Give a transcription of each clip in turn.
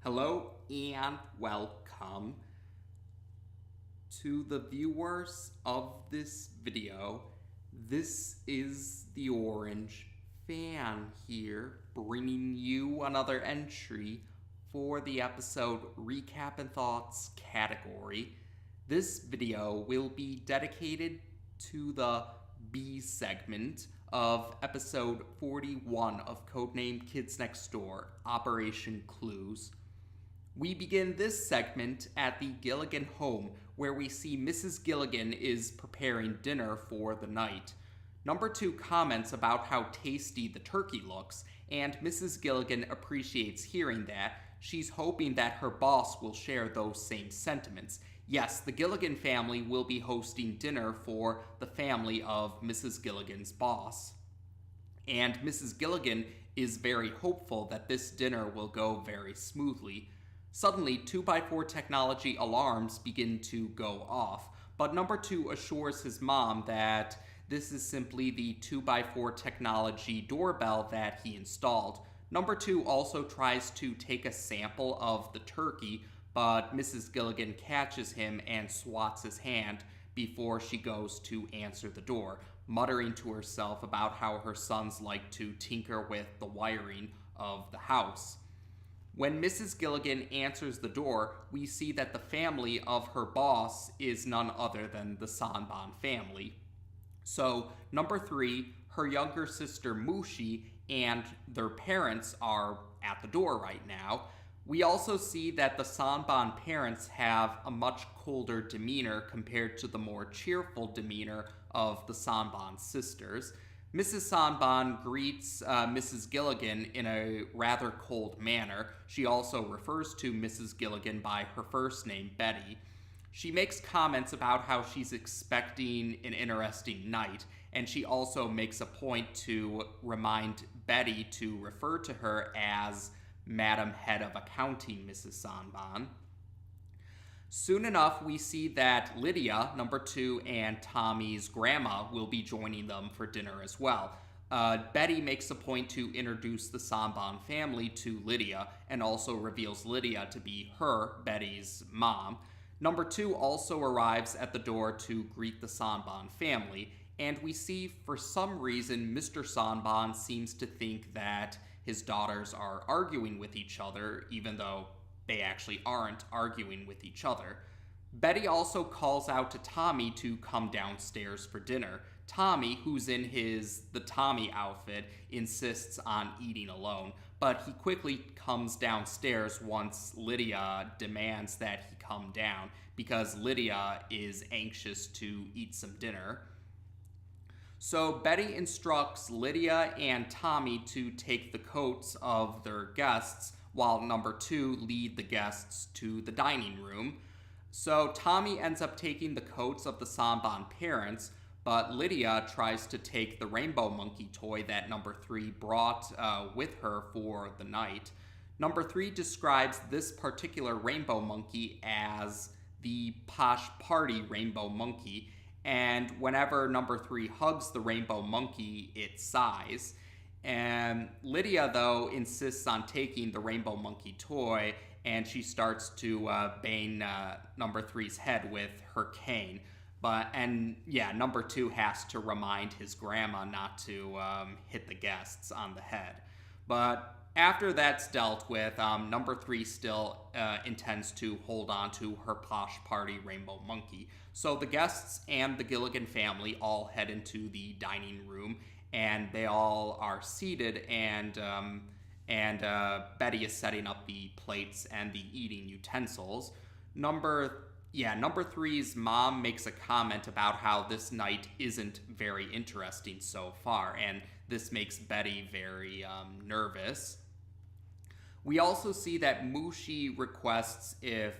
Hello and welcome to the viewers of this video. This is the Orange Fan here, bringing you another entry for the episode Recap and Thoughts category. This video will be dedicated to the B segment of episode 41 of Codename Kids Next Door, Operation Clues. We begin this segment at the Gilligan home, where we see Mrs. Gilligan is preparing dinner for the night. Number 2 comments about how tasty the turkey looks, and Mrs. Gilligan appreciates hearing that. She's hoping that her boss will share those same sentiments. Yes, the Gilligan family will be hosting dinner for the family of Mrs. Gilligan's boss. And Mrs. Gilligan is very hopeful that this dinner will go very smoothly. Suddenly, 2x4 technology alarms begin to go off, but number 2 assures his mom that this is simply the 2x4 technology doorbell that he installed. Number 2 also tries to take a sample of the turkey, but Mrs. Gilligan catches him and swats his hand before she goes to answer the door, muttering to herself about how her sons like to tinker with the wiring of the house. When Mrs. Gilligan answers the door, we see that the family of her boss is none other than the Sanban family. So, number 3, her younger sister Mushi and their parents are at the door right now. We also see that the Sanban parents have a much colder demeanor compared to the more cheerful demeanor of the Sanban sisters. Mrs. Sanban greets Mrs. Gilligan in a rather cold manner. She also refers to Mrs. Gilligan by her first name, Betty. She makes comments about how she's expecting an interesting night, and she also makes a point to remind Betty to refer to her as Madam Head of Accounting, Mrs. Sanban. Soon enough, we see that Lydia, number 2, and Tommy's grandma will be joining them for dinner as well. Betty makes a point to introduce the Sanban family to Lydia and also reveals Lydia to be her, Betty's, mom. Number 2 also arrives at the door to greet the Sanban family, and we see for some reason Mr. Sanban seems to think that his daughters are arguing with each other, even though they actually aren't arguing with each other. Betty also calls out to Tommy to come downstairs for dinner. Tommy, who's in the Tommy outfit, insists on eating alone, but he quickly comes downstairs once Lydia demands that he come down, because Lydia is anxious to eat some dinner. So Betty instructs Lydia and Tommy to take the coats of their guests, while number 2 lead the guests to the dining room. So Tommy ends up taking the coats of the Sanban parents, but Lydia tries to take the rainbow monkey toy that number 3 brought with her for the night. Number 3 describes this particular rainbow monkey as the Posh-Party rainbow monkey, and whenever number 3 hugs the rainbow monkey, it sighs. And Lydia, though, insists on taking the rainbow monkey toy, and she starts to bang number 3's head with her cane. Number 2 has to remind his grandma not to hit the guests on the head. But after that's dealt with, number 3 still intends to hold on to her Posh-Party rainbow monkey. So the guests and the Gilligan family all head into the dining room, and they all are seated, and Betty is setting up the plates and the eating utensils. Number 3's mom makes a comment about how this night isn't very interesting so far, and this makes Betty very nervous. We also see that Mushi requests if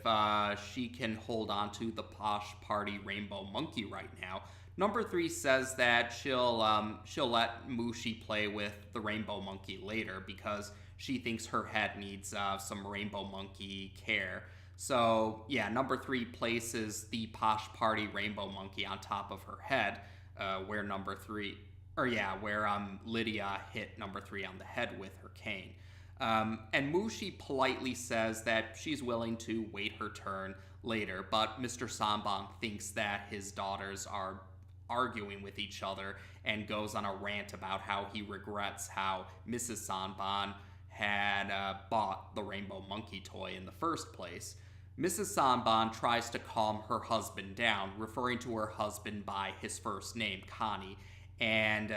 she can hold on to the Posh-Party rainbow monkey right now. Number 3 says that she'll let Mushi play with the rainbow monkey later because she thinks her head needs some rainbow monkey care. So number 3 places the Posh-Party rainbow monkey on top of her head, where Lydia hit number 3 on the head with her cane. And Mushi politely says that she's willing to wait her turn later, but Mr. Sanban thinks that his daughters are arguing with each other and goes on a rant about how he regrets how Mrs. Sanban had bought the rainbow monkey toy in the first place. Mrs. Sanban tries to calm her husband down, referring to her husband by his first name, Connie, and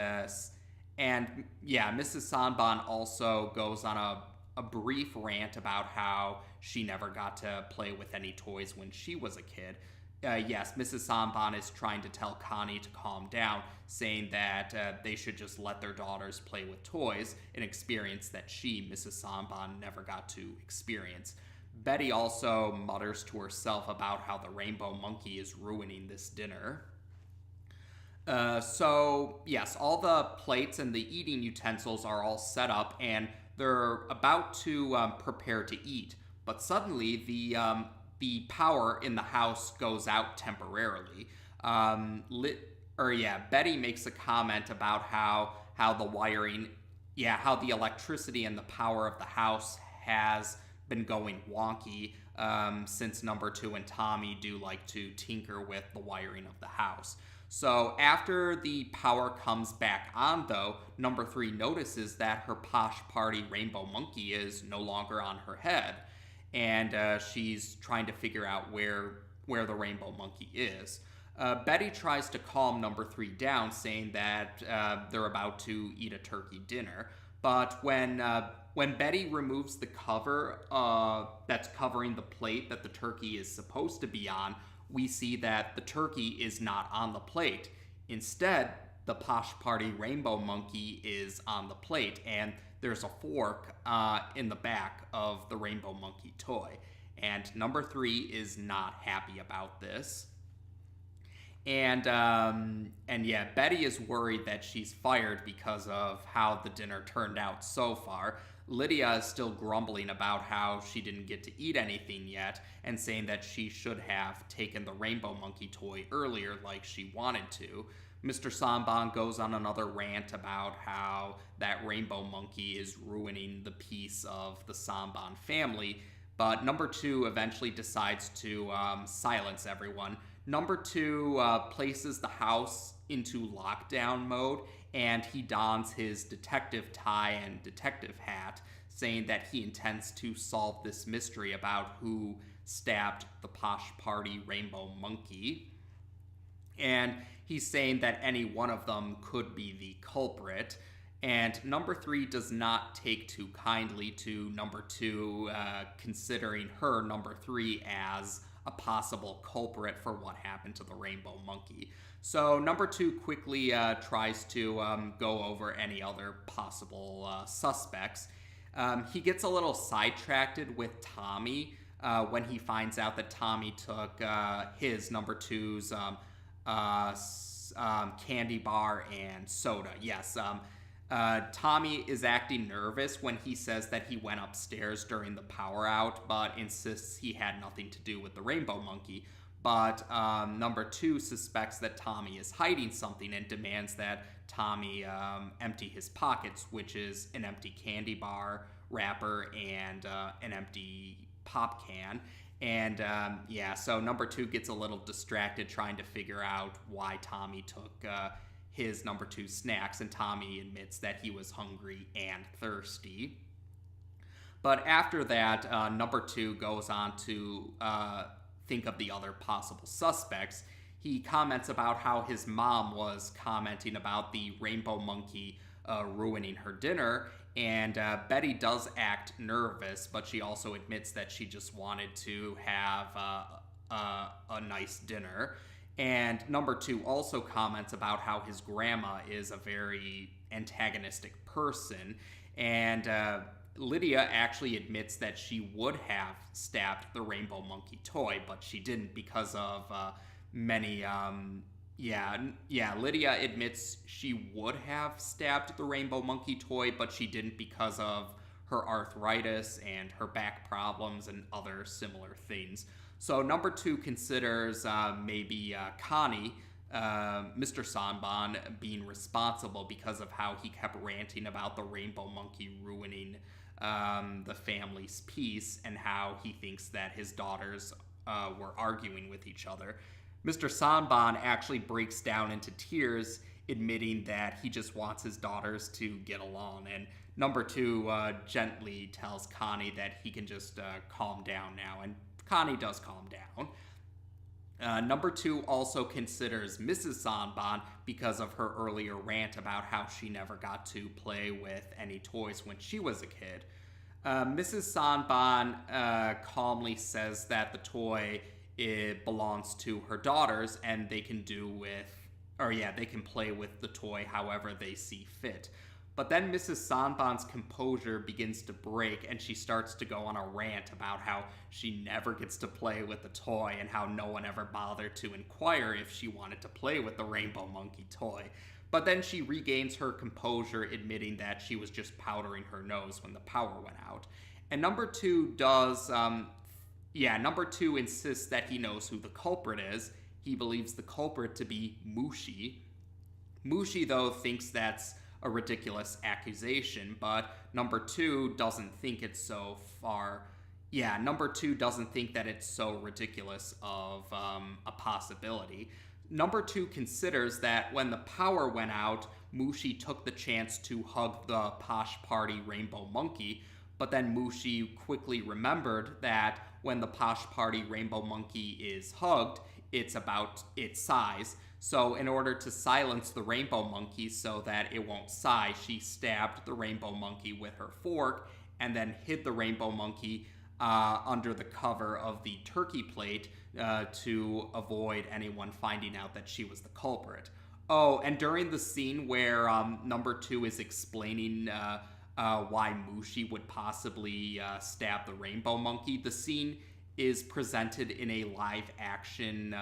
yeah, Mrs. Sanban also goes on a brief rant about how she never got to play with any toys when she was a kid. Yes, Mrs. Sanban is trying to tell Connie to calm down, saying that they should just let their daughters play with toys, an experience that she, Mrs. Sanban, never got to experience. Betty also mutters to herself about how the rainbow monkey is ruining this dinner. So, yes, all the plates and the eating utensils are all set up, and they're about to prepare to eat. But suddenly, the power in the house goes out temporarily. Betty makes a comment about how the wiring, how the electricity and the power of the house has been going wonky since number 2 and Tommy do like to tinker with the wiring of the house. So after the power comes back on, though, number 3 notices that her Posh-Party rainbow monkey is no longer on her head, and she's trying to figure out where the rainbow monkey is. Betty tries to calm number 3 down, saying that they're about to eat a turkey dinner. But when Betty removes the cover that's covering the plate that the turkey is supposed to be on, we see that the turkey is not on the plate. Instead, the Posh-Party rainbow monkey is on the plate, and there's a fork in the back of the rainbow monkey toy. And number 3 is not happy about this. And Betty is worried that she's fired because of how the dinner turned out so far. Lydia is still grumbling about how she didn't get to eat anything yet, and saying that she should have taken the rainbow monkey toy earlier like she wanted to. Mr. Sanban goes on another rant about how that rainbow monkey is ruining the peace of the Sanban family, but number 2 eventually decides to silence everyone. Number 2 places the house into lockdown mode, and he dons his detective tie and detective hat, saying that he intends to solve this mystery about who stabbed the Posh-Party rainbow monkey. And he's saying that any one of them could be the culprit. And number 3 does not take too kindly to number 2 considering her, number 3, as a possible culprit for what happened to the rainbow monkey. So number 2 quickly tries to go over any other possible suspects. He gets a little sidetracked with Tommy when he finds out that Tommy took his number 2's candy bar and soda. Yes, Tommy is acting nervous when he says that he went upstairs during the power out, but insists he had nothing to do with the rainbow monkey. But number 2 suspects that Tommy is hiding something and demands that Tommy empty his pockets, which is an empty candy bar wrapper and an empty pop can. And so number 2 gets a little distracted trying to figure out why Tommy took his number 2 snacks, and Tommy admits that he was hungry and thirsty. But after that, number 2 goes on to think of the other possible suspects. He comments about how his mom was commenting about the rainbow monkey ruining her dinner, and Betty does act nervous, but she also admits that she just wanted to have a nice dinner. And number 2 also comments about how his grandma is a very antagonistic person, and Lydia actually admits that she would have stabbed the rainbow monkey toy, but she didn't because of many Lydia admits she would have stabbed the rainbow monkey toy, but she didn't because of her arthritis and her back problems and other similar things. So number 2 considers maybe Connie, Mr. Sanban, being responsible because of how he kept ranting about the rainbow monkey ruining the family's peace and how he thinks that his daughters were arguing with each other. Mr. Sanban actually breaks down into tears, admitting that he just wants his daughters to get along. And number two gently tells Connie that he can just calm down now. And Connie does calm down. Number two also considers Mrs. Sanban because of her earlier rant about how she never got to play with any toys when she was a kid. Mrs. Sanban calmly says that the toy belongs to her daughters and they can they can play with the toy however they see fit. But then Mrs. Sanban's composure begins to break and she starts to go on a rant about how she never gets to play with the toy and how no one ever bothered to inquire if she wanted to play with the Rainbow Monkey toy. But then she regains her composure, admitting that she was just powdering her nose when the power went out. And number two insists that he knows who the culprit is. He believes the culprit to be Mushi. Mushi, though, thinks that's a ridiculous accusation, but number two doesn't think it's so number two doesn't think that it's so ridiculous of a possibility. Number two considers that when the power went out, Mushi took the chance to hug the Posh-Party Rainbow Monkey, but then Mushi quickly remembered that when the Posh-Party Rainbow Monkey is hugged, it's about its size. So in order to silence the Rainbow Monkey so that it won't sigh, she stabbed the Rainbow Monkey with her fork and then hid the Rainbow Monkey under the cover of the turkey plate to avoid anyone finding out that she was the culprit. Oh, and during the scene where number two is explaining why Mushi would possibly stab the Rainbow Monkey, the scene is presented in a live-action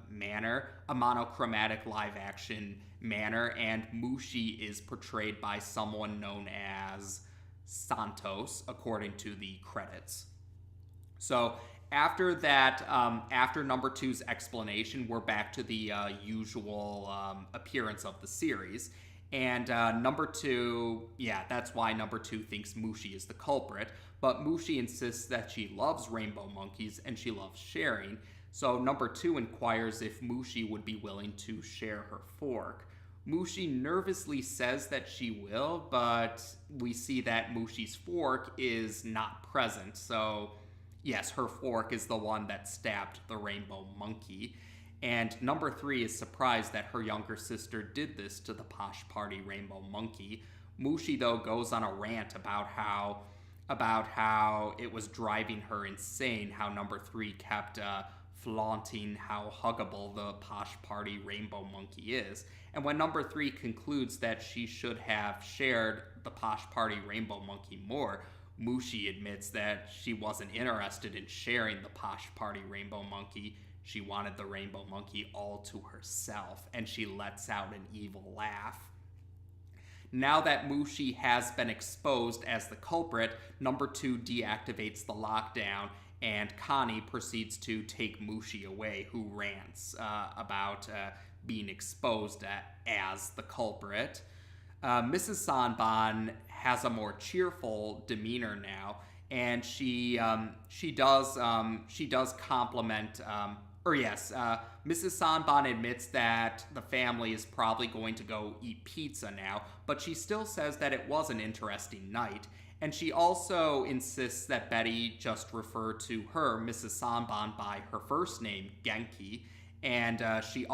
manner, a monochromatic live-action manner, and Mushi is portrayed by someone known as Santos, according to the credits. So after that, after number two's explanation, we're back to the usual appearance of the series. And number two, that's why number two thinks Mushi is the culprit. But Mushi insists that she loves rainbow monkeys and she loves sharing. So number two inquires if Mushi would be willing to share her fork. Mushi nervously says that she will, but we see that Mushi's fork is not present. So yes, her fork is the one that stabbed the rainbow monkey. And number three is surprised that her younger sister did this to the Posh-Party Rainbow Monkey. Mushi, though, goes on a rant about how it was driving her insane, how number three kept flaunting how huggable the Posh-Party Rainbow Monkey is. And when number three concludes that she should have shared the Posh-Party Rainbow Monkey more, Mushi admits that she wasn't interested in sharing the Posh-Party Rainbow Monkey. She wanted the Rainbow Monkey all to herself, and she lets out an evil laugh. Now that Mushi has been exposed as the culprit, number two deactivates the lockdown, and Connie proceeds to take Mushi away, who rants about being exposed as the culprit. Mrs. Sanban has a more cheerful demeanor now, and she does compliment. Mrs. Sanban admits that the family is probably going to go eat pizza now, but she still says that it was an interesting night. And she also insists that Betty just refer to her, Mrs. Sanban, by her first name, Genki. And Genki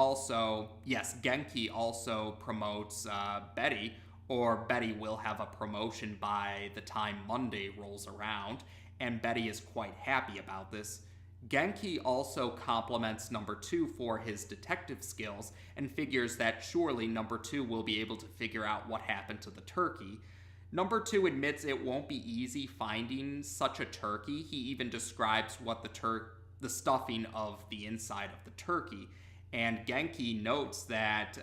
also promotes Betty, or Betty will have a promotion by the time Monday rolls around, and Betty is quite happy about this. Genki also compliments number two for his detective skills and figures that surely number two will be able to figure out what happened to the turkey. Number two admits it won't be easy finding such a turkey. He even describes what the stuffing of the inside of the turkey. And Genki notes that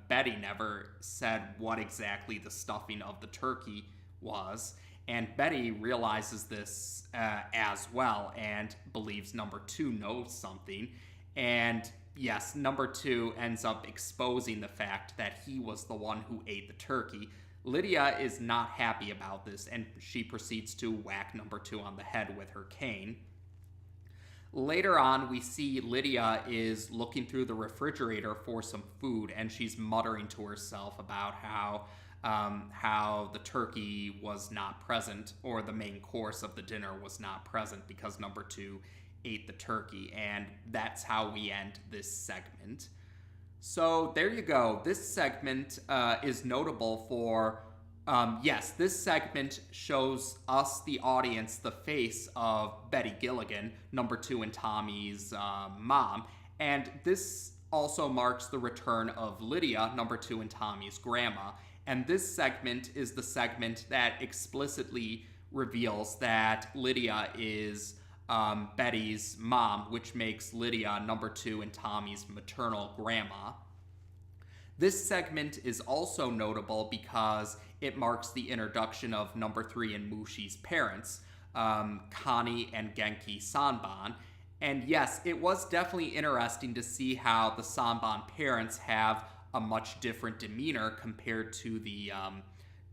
Betty never said what exactly the stuffing of the turkey was. And Betty realizes this as well and believes number two knows something. And yes, number two ends up exposing the fact that he was the one who ate the turkey, Lydia is not happy about this, and she proceeds to whack number 2 on the head with her cane. Later on, we see Lydia is looking through the refrigerator for some food, and she's muttering to herself about how the turkey was not present, or the main course of the dinner was not present because number 2 ate the turkey, and that's how we end this segment. So there you go. This segment is notable for, yes, this segment shows us, the audience, the face of Betty Gilligan, number 2 and Tommy's mom. And this also marks the return of Lydia, number 2 and Tommy's grandma. And this segment is the segment that explicitly reveals that Lydia is Betty's mom, which makes Lydia number 2 and Tommy's maternal grandma. This segment is also notable because it marks the introduction of number 3 and Mushi's parents, Connie and Genki Sanban. And yes, it was definitely interesting to see how the Sanban parents have a much different demeanor compared to the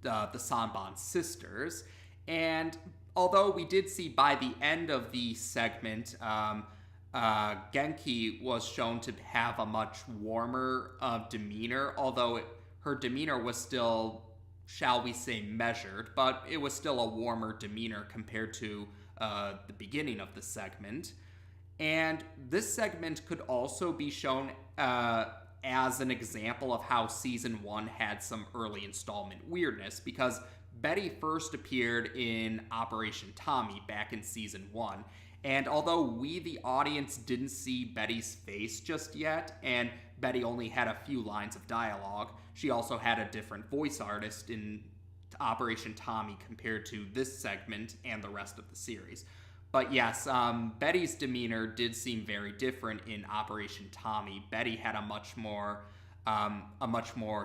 Sanban sisters. And although we did see by the end of the segment, Genki was shown to have a much warmer demeanor, although her demeanor was still, shall we say, measured, but it was still a warmer demeanor compared to the beginning of the segment. And this segment could also be shown as an example of how Season 1 had some early installment weirdness, because Betty first appeared in Operation Tommy back in Season 1, and although we, the audience, didn't see Betty's face just yet, and Betty only had a few lines of dialogue, she also had a different voice artist in Operation Tommy compared to this segment and the rest of the series. But yes, Betty's demeanor did seem very different in Operation Tommy. Betty had a much more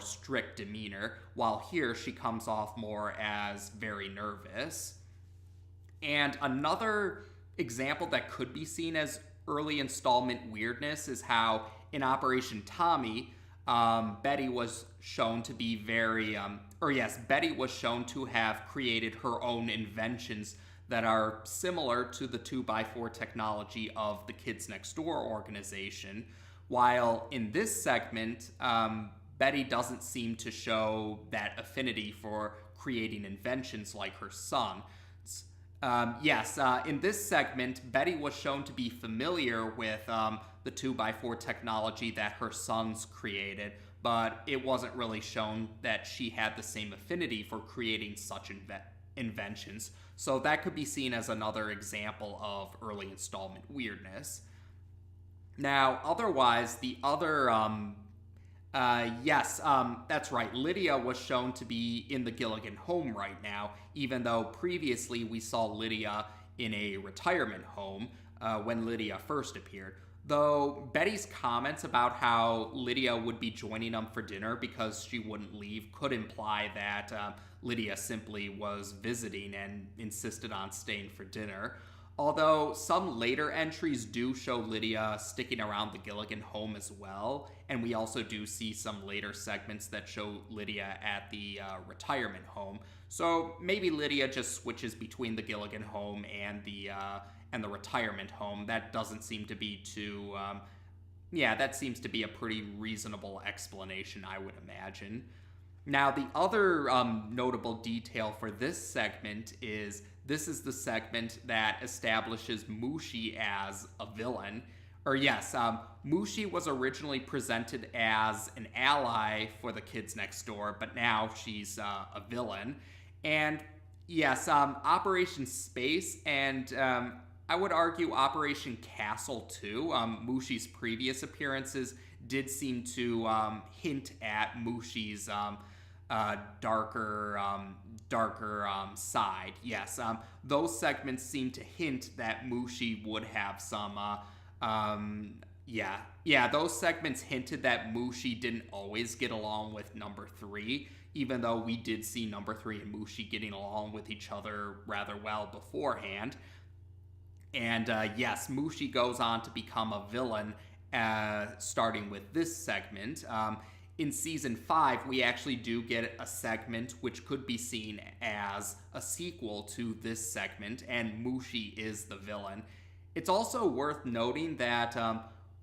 strict demeanor, while here she comes off more as very nervous. And another example that could be seen as early installment weirdness is how in Operation Tommy, Betty was shown to be Betty was shown to have created her own inventions that are similar to the 2x4 technology of the Kids Next Door organization, while in this segment, Betty doesn't seem to show that affinity for creating inventions like her son. In this segment, Betty was shown to be familiar with the 2x4 technology that her sons created, but it wasn't really shown that she had the same affinity for creating such inventions. So that could be seen as another example of early installment weirdness. Now, otherwise, the other, that's right, Lydia was shown to be in the Gilligan home right now, even though previously we saw Lydia in a retirement home when Lydia first appeared. Though Betty's comments about how Lydia would be joining them for dinner because she wouldn't leave could imply that Lydia simply was visiting and insisted on staying for dinner. Although some later entries do show Lydia sticking around the Gilligan home as well, and we also do see some later segments that show Lydia at the retirement home. So maybe Lydia just switches between the Gilligan home and the retirement home. That doesn't seem to be too... that seems to be a pretty reasonable explanation, I would imagine. Now, the other notable detail for this segment is this is the segment that establishes Mushi as a villain. Mushi was originally presented as an ally for the Kids Next Door, but now she's a villain. And yes, Operation Space and I would argue Operation Castle too. Mushi's previous appearances did seem to hint at Mushi's darker side. Yes, those segments seem to hint that Mushi would have some. Those segments hinted that Mushi didn't always get along with number 3, even though we did see number 3 and Mushi getting along with each other rather well beforehand. And Mushi goes on to become a villain, starting with this segment. in season 5, we actually do get a segment which could be seen as a sequel to this segment, and Mushi is the villain. It's also worth noting that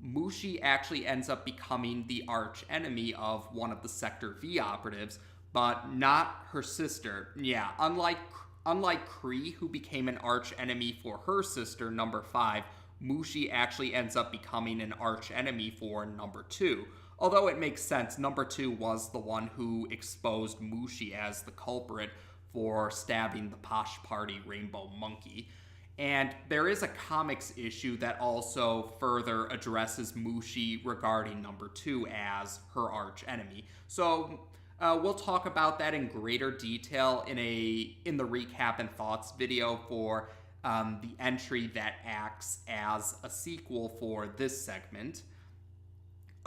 Mushi actually ends up becoming the arch enemy of one of the Sector V operatives, but not her sister. Yeah, unlike Kree, who became an arch enemy for her sister, number 5, Mushi actually ends up becoming an arch enemy for number 2. Although it makes sense, number 2 was the one who exposed Mushi as the culprit for stabbing the Posh-Party Rainbow Monkey. And there is a comics issue that also further addresses Mushi regarding number 2 as her arch enemy. So we'll talk about that in greater detail in the recap and thoughts video for the entry that acts as a sequel for this segment.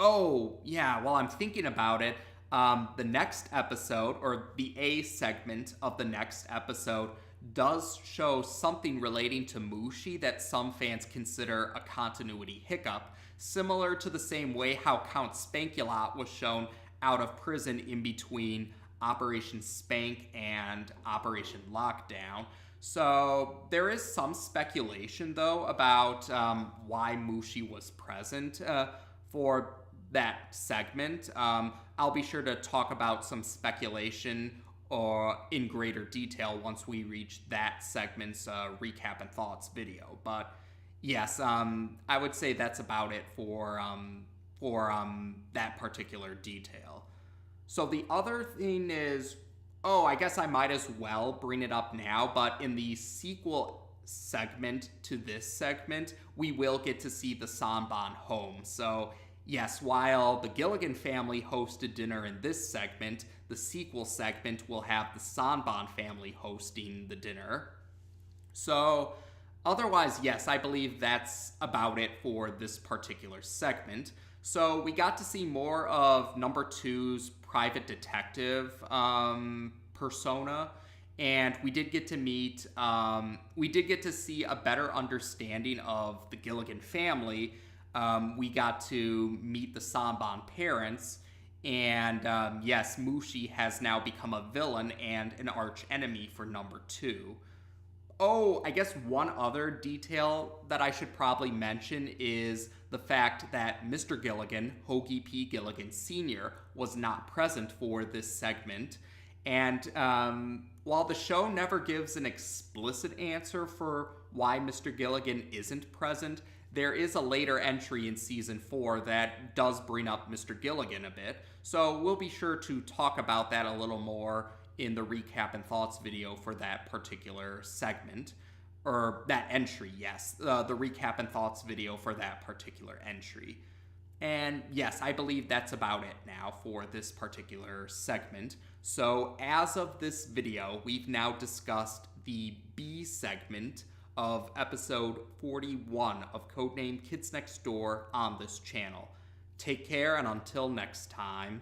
Oh, yeah, while I'm thinking about it, the next episode, or the A segment of the next episode, does show something relating to Mushi that some fans consider a continuity hiccup, similar to the same way how Count Spankulot was shown out of prison in between Operation Spank and Operation Lockdown. So there is some speculation, though, about why Mushi was present for that segment. I'll be sure to talk about some speculation or in greater detail once we reach that segment's recap and thoughts video. But yes, I would say that's about it for that particular detail. So the other thing is, I guess I might as well bring it up now, but in the sequel segment to this segment, we will get to see the Sanban home. So yes, while the Gilligan family hosted dinner in this segment, the sequel segment will have the Sanban family hosting the dinner. So otherwise, yes, I believe that's about it for this particular segment. So we got to see more of number 2's private detective persona, and we did get to see a better understanding of the Gilligan family. We got to meet the Sanban parents, and yes, Mushi has now become a villain and an arch enemy for number 2. Oh, I guess one other detail that I should probably mention is the fact that Mr. Gilligan, Hoagie P. Gilligan Sr., was not present for this segment. And while the show never gives an explicit answer for why Mr. Gilligan isn't present, there is a later entry in season 4 that does bring up Mr. Gilligan a bit. So we'll be sure to talk about that a little more in the recap and thoughts video for that particular segment. Or that entry, yes. The recap and thoughts video for that particular entry. And yes, I believe that's about it now for this particular segment. So as of this video, we've now discussed the B segment of episode 41 of Codename Kids Next Door on this channel. Take care, and until next time.